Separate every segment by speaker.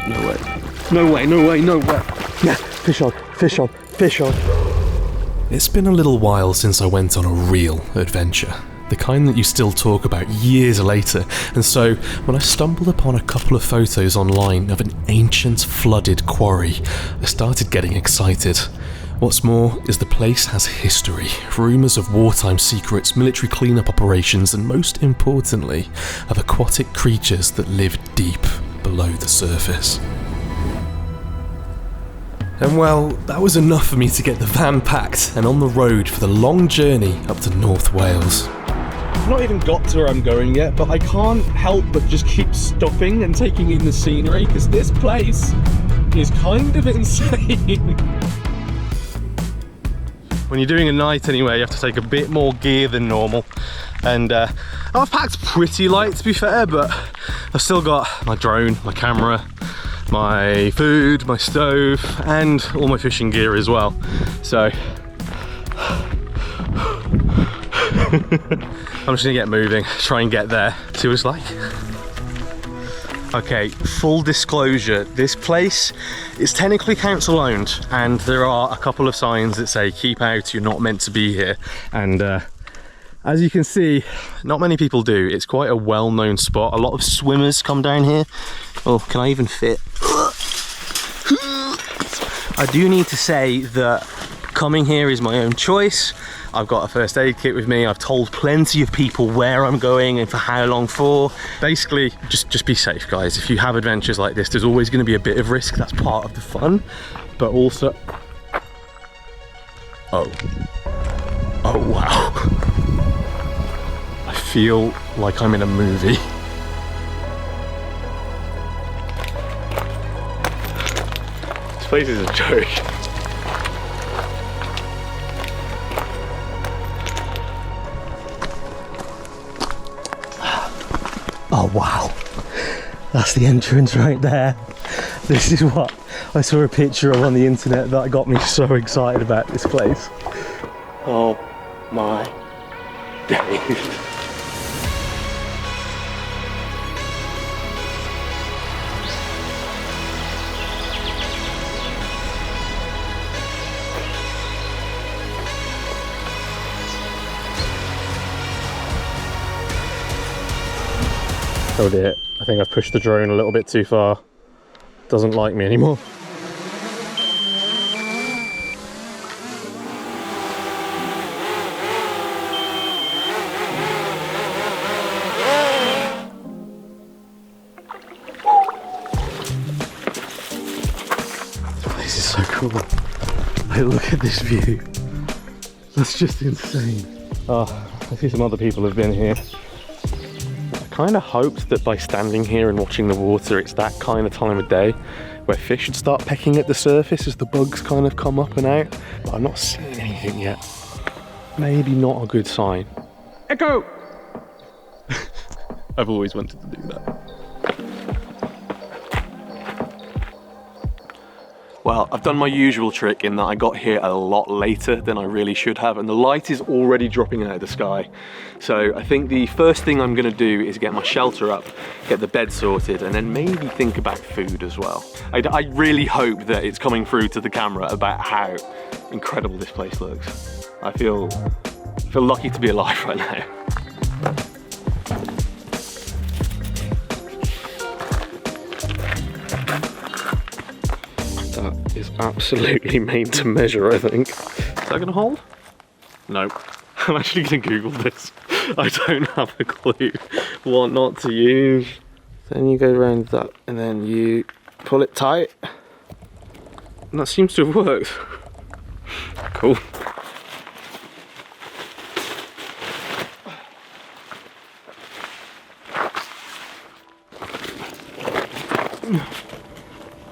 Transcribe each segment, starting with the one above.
Speaker 1: No way. No way, no way, no way. Yeah, fish on, fish on, fish on.
Speaker 2: It's been a little while since I went on a real adventure. The kind that you still talk about years later, and so when I stumbled upon a couple of photos online of an ancient flooded quarry, I started getting excited. What's more is the place has history, rumours of wartime secrets, military cleanup operations, and most importantly, of aquatic creatures that live deep below the surface. And well, that was enough for me to get the van packed and on the road for the long journey up to North Wales.
Speaker 1: I've not even got to where I'm going yet, but I can't help but just keep stopping and taking in the scenery, because this place is kind of insane. When you're doing a night anyway, you have to take a bit more gear than normal. And I've packed pretty light, to be fair, but I've still got my drone, my camera, my food, my stove, and all my fishing gear as well. So I'm just gonna get moving, try and get there, see what it's like. Okay, full disclosure, this place is technically council owned, and there are a couple of signs that say keep out, you're not meant to be here. And as you can see, not many people do. It's quite a well-known spot. A lot of swimmers come down here. Oh, can I even fit? I do need to say that coming here is my own choice. I've got a first aid kit with me. I've told plenty of people where I'm going and for how long for. Basically, just be safe, guys. If you have adventures like this, there's always going to be a bit of risk. That's part of the fun. But also... Oh wow. I feel like I'm in a movie. This place is a joke. Oh wow, that's the entrance right there. This is what I saw a picture of on the internet that got me so excited about this place. Oh my days. Oh dear, I think I've pushed the drone a little bit too far. Doesn't like me anymore. This is so cool. Hey, look at this view. That's just insane. Oh, I see some other people have been here. I kind of hoped that by standing here and watching the water, it's that kind of time of day where fish should start pecking at the surface as the bugs kind of come up and out. But I'm not seeing anything yet. Maybe not a good sign. Echo! I've always wanted to do that. Well, I've done my usual trick in that I got here a lot later than I really should have, and the light is already dropping out of the sky. So I think the first thing I'm gonna do is get my shelter up, get the bed sorted, and then maybe think about food as well. I really hope that it's coming through to the camera about how incredible this place looks. I feel lucky to be alive right now. That is absolutely made to measure, I think. Is that gonna hold? Nope. I'm actually gonna Google this. I don't have a clue what not to use. Then you go around that and then you pull it tight. And that seems to have worked. Cool.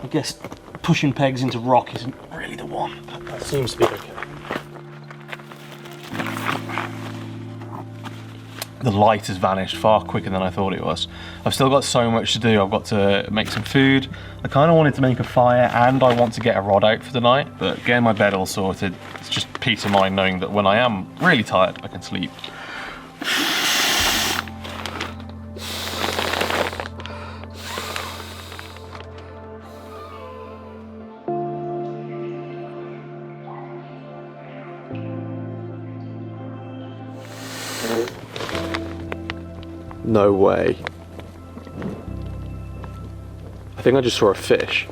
Speaker 1: I guess pushing pegs into rock isn't really the one, but that seems to be okay. The light has vanished far quicker than I thought it was. I've still got so much to do. I've got to make some food. I kind of wanted to make a fire and I want to get a rod out for the night, but getting my bed all sorted, it's just peace of mind knowing that when I am really tired, I can sleep. No way. I think I just saw a fish.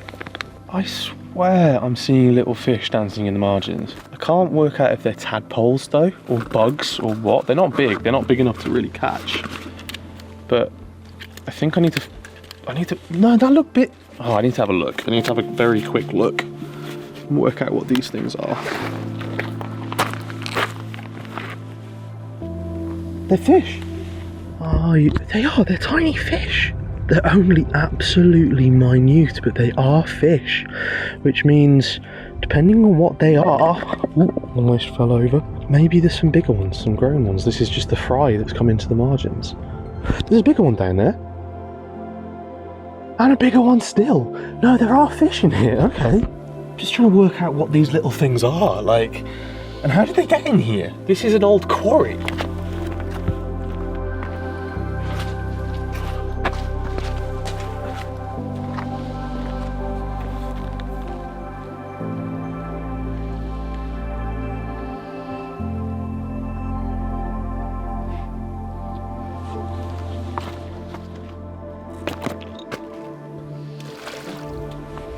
Speaker 1: I swear I'm seeing little fish dancing in the margins. I can't work out if they're tadpoles though, or bugs, or what. They're not big. They're not big enough to really catch. But I think I need to, no, that looked bit, oh, I need to have a look. I need to have a very quick look and work out what these things are. They're fish. Oh, they are, they're tiny fish. They're only absolutely minute, but they are fish, which means, depending on what they are, ooh, almost fell over. Maybe there's some bigger ones, some grown ones. This is just the fry that's come into the margins. There's a bigger one down there. And a bigger one still. No, there are fish in here, okay. Just trying to work out what these little things are, like, and how did they get in here? This is an old quarry.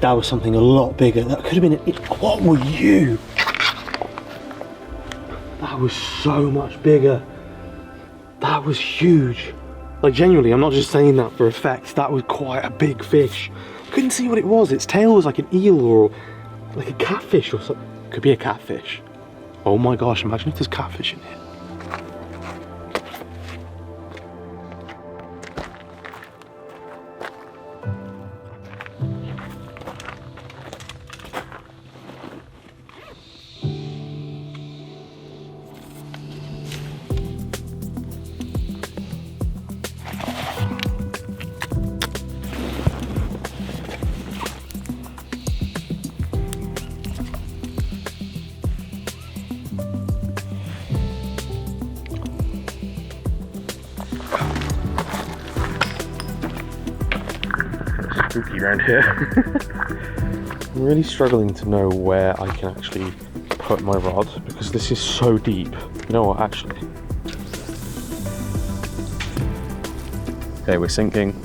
Speaker 1: That was something a lot bigger. That could have been what were you? That was so much bigger. That was huge. Like genuinely, I'm not just saying that for effect. That was quite a big fish. Couldn't see what it was. Its tail was like an eel or like a catfish or something. Could be a catfish. Oh my gosh, imagine if there's catfish in here. Spooky around here. I'm really struggling to know where I can actually put my rod because this is so deep. You know what, actually. Okay, we're sinking.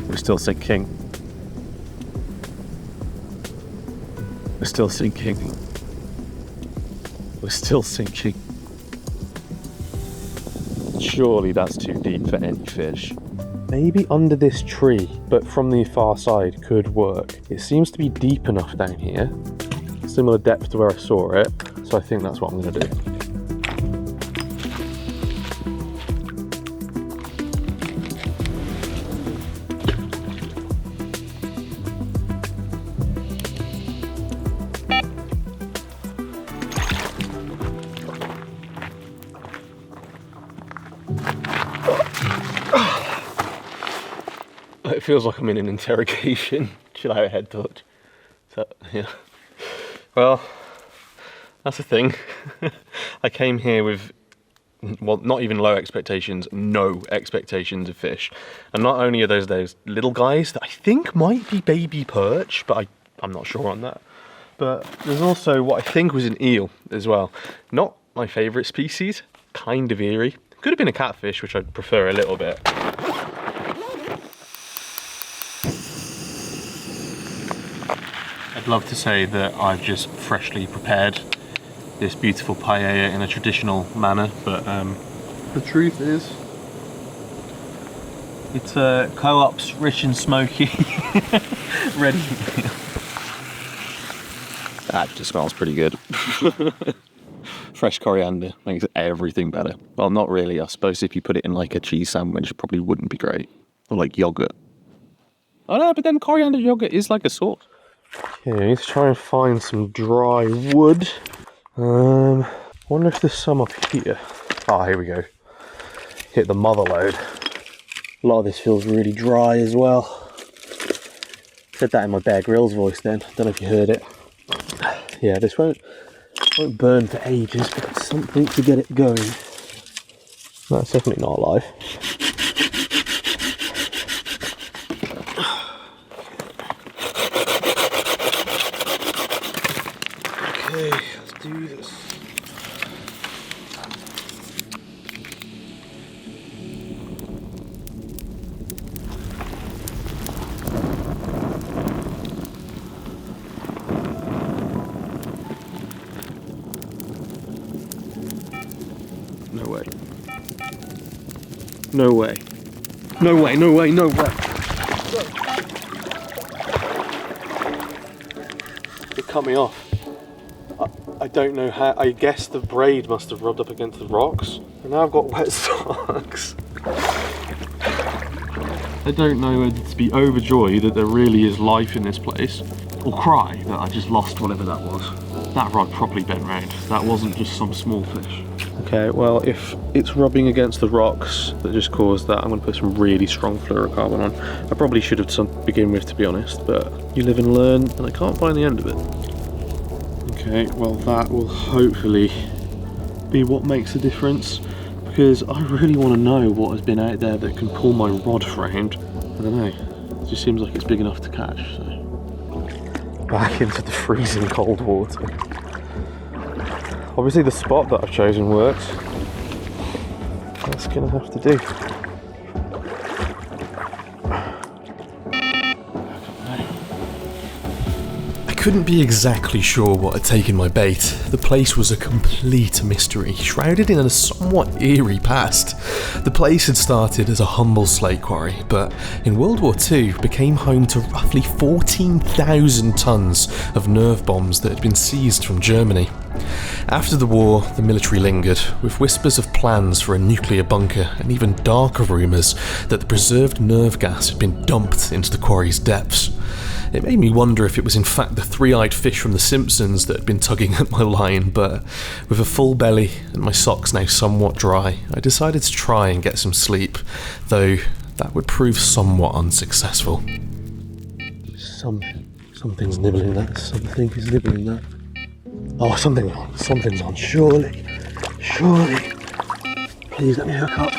Speaker 1: We're still sinking. We're still sinking. We're still sinking. Surely that's too deep for any fish. Maybe under this tree, but from the far side could work. It seems to be deep enough down here, similar depth to where I saw it, so I think that's what I'm going to do. It feels like I'm in an interrogation. Chill out, head touch. So, yeah. Well, that's the thing. I came here with, well, not even low expectations, no expectations of fish. And not only are those little guys that I think might be baby perch, but I'm not sure on that. But there's also what I think was an eel as well. Not my favourite species, kind of eerie. Could have been a catfish, which I'd prefer a little bit. I'd love to say that I've just freshly prepared this beautiful paella in a traditional manner, but the truth is, it's Co-op's rich and smoky ready meal. That just smells pretty good. Fresh coriander makes everything better. Well, not really. I suppose if you put it in like a cheese sandwich, it probably wouldn't be great. Or like yogurt. Oh no, but then coriander yogurt is like a sauce. Okay, I need to try and find some dry wood. Wonder if there's some up here. Ah, here we go. Hit the mother load. A lot of this feels really dry as well. Said that in my Bear Grylls voice then. Don't know if you heard it. Yeah, this won't burn for ages, but it's something to get it going. That's definitely not alive. Okay, let's do this. No way. No way, no way, no way. It cut me off. I don't know how. I guess the braid must have rubbed up against the rocks. And now I've got wet socks. I don't know whether to be overjoyed that there really is life in this place, or cry that I just lost whatever that was. That rod properly bent round. That wasn't just some small fish. Okay, well, if it's rubbing against the rocks that just caused that, I'm going to put some really strong fluorocarbon on. I probably should have to begin with, to be honest, but you live and learn, and I can't find the end of it. Okay, well, that will hopefully be what makes a difference, because I really want to know what has been out there that can pull my rod round. I don't know, it just seems like it's big enough to catch, so. Back into the freezing cold water. Obviously the spot that I've chosen works. That's gonna have to do.
Speaker 2: I couldn't be exactly sure what had taken my bait. The place was a complete mystery, shrouded in a somewhat eerie past. The place had started as a humble slate quarry, but in World War II became home to roughly 14,000 tons of nerve bombs that had been seized from Germany. After the war, the military lingered, with whispers of plans for a nuclear bunker and even darker rumours that the preserved nerve gas had been dumped into the quarry's depths. It made me wonder if it was in fact the three-eyed fish from The Simpsons that had been tugging at my line, but with a full belly and my socks now somewhat dry, I decided to try and get some sleep, though that would prove somewhat unsuccessful.
Speaker 1: Something's nibbling that. Something is nibbling that. Oh, something's on. Surely. Please let me hook up.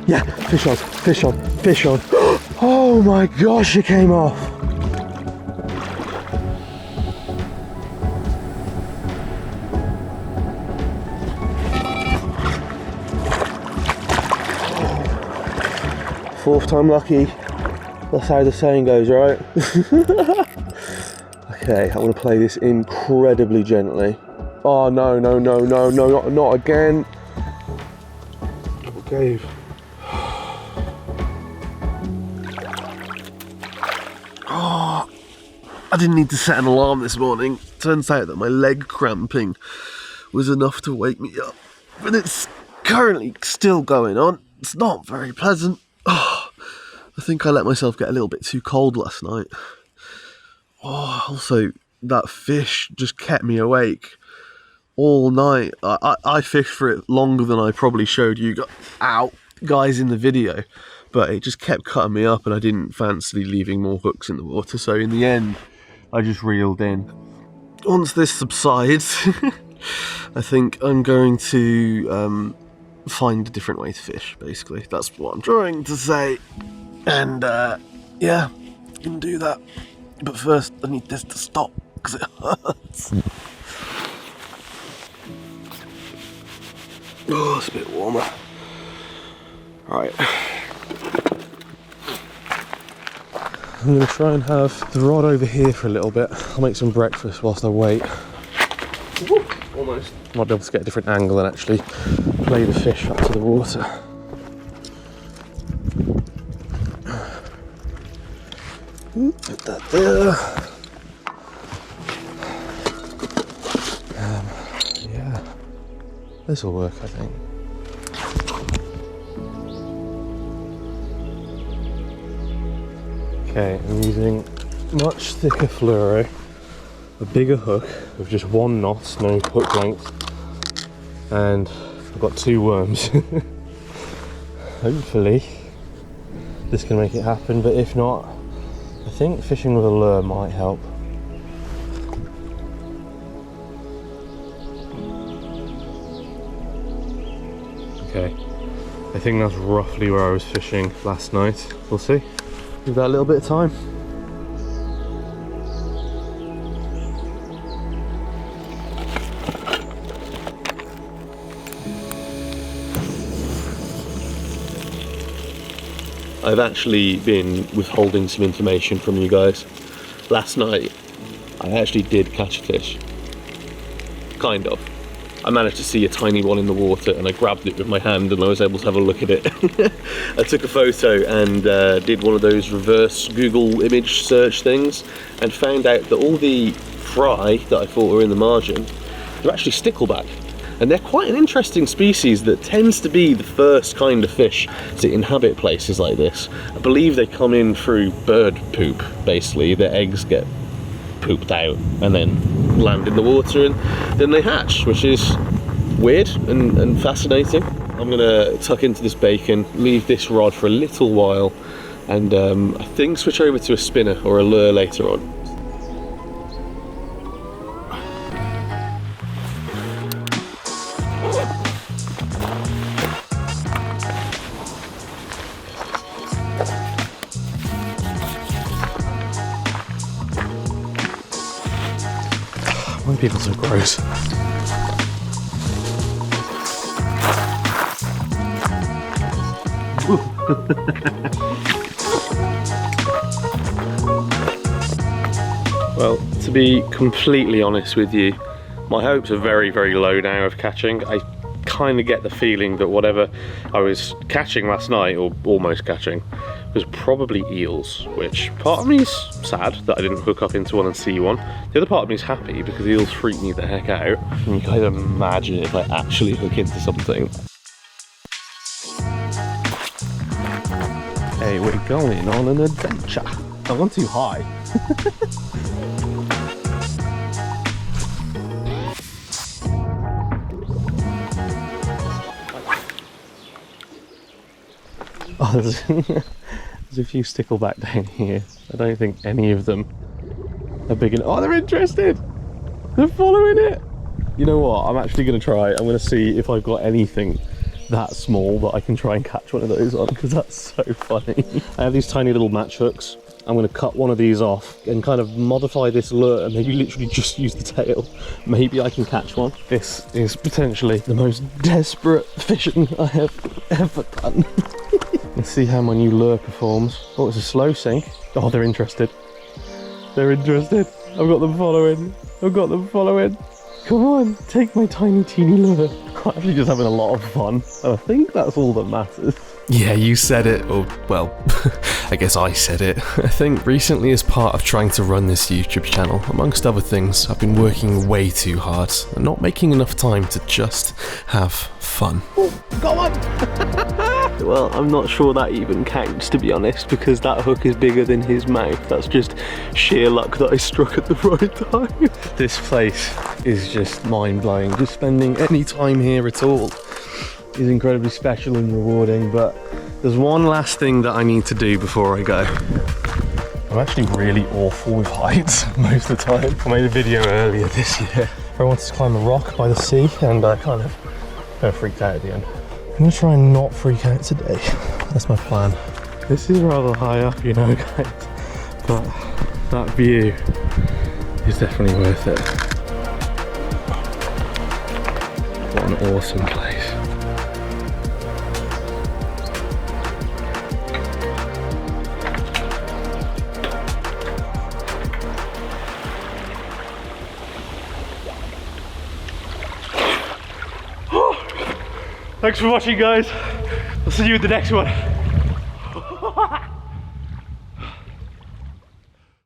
Speaker 1: Yeah, fish on. Oh my gosh, it came off. Fourth time lucky. That's how the saying goes, right? Okay, I'm going to play this incredibly gently. Oh, no, not again. Okay. Oh, I didn't need to set an alarm this morning. Turns out that my leg cramping was enough to wake me up. But it's currently still going on. It's not very pleasant. Oh, I think I let myself get a little bit too cold last night. Oh, also, that fish just kept me awake all night. I fished for it longer than I probably showed you guys in the video, but it just kept cutting me up and I didn't fancy leaving more hooks in the water, so in the end I just reeled in. Once this subsides, I think I'm going to find a different way to fish, basically. That's what I'm trying to say. And yeah, I can do that. But first, I need this to stop, because it hurts. Oh, it's a bit warmer. Right. I'm going to try and have the rod over here for a little bit. I'll make some breakfast whilst I wait. Woo, almost. Might be able to get a different angle and actually play the fish up to the water. Put that there. Yeah, this will work, I think. Okay, I'm using much thicker fluoro, a bigger hook with just one knot, no hook length, and I've got 2 worms. Hopefully this can make it happen, but if not, I think fishing with a lure might help. Okay, I think that's roughly where I was fishing last night. We'll see. Give that a little bit of time. I've actually been withholding some information from you guys. Last night, I actually did catch a fish. Kind of. I managed to see a tiny one in the water, and I grabbed it with my hand and I was able to have a look at it. I took a photo and did one of those reverse Google image search things and found out that all the fry that I thought were in the margin are actually stickleback. And they're quite an interesting species that tends to be the first kind of fish to inhabit places like this. I believe they come in through bird poop, basically. Their eggs get pooped out and then land in the water and then they hatch, which is weird and fascinating. I'm gonna tuck into this bacon, leave this rod for a little while, and I think switch over to a spinner or a lure later on.
Speaker 2: Why are people so gross?
Speaker 1: Well, to be completely honest with you, my hopes are very, very low now of catching. I kind of get the feeling that whatever I was catching last night, or almost catching, was probably eels, which part of me is sad that I didn't hook up into one and see one. The other part of me is happy because eels freak me the heck out. And you kind of imagine if I actually hook into something. Hey, we're going on an adventure. I've gone too high. Oh, there's a few stickleback down here. I don't think any of them are big enough. Oh, they're interested! They're following it! You know what? I'm actually going to try. I'm going to see if I've got anything that small that I can try and catch one of those on, because that's so funny. I have these tiny little match hooks. I'm going to cut one of these off and kind of modify this lure and maybe literally just use the tail. Maybe I can catch one. This is potentially the most desperate fishing I have ever done. Let's see how my new lure performs. Oh, it's a slow sink. Oh, they're interested. They're interested. I've got them following. I've got them following. Come on, take my tiny teeny lure. I'm actually just having a lot of fun. And I think that's all that matters.
Speaker 2: Yeah, you said it, or, well, I guess I said it. I think recently, as part of trying to run this YouTube channel, amongst other things, I've been working way too hard and not making enough time to just have fun.
Speaker 1: Oh, go on! Well, I'm not sure that even counts, to be honest, because that hook is bigger than his mouth. That's just sheer luck that I struck at the right time. This place is just mind-blowing. Just spending any time here at all is incredibly special and rewarding, but there's one last thing that I need to do before I go. I'm actually really awful with heights most of the time. I made a video earlier this year where I wanted to climb a rock by the sea, and I kind of freaked out at the end. I'm gonna try and not freak out today. That's my plan. This is rather high up, you know, guys, but that view is definitely worth it. What an awesome place. Thanks for watching, guys. I'll see you in the next one.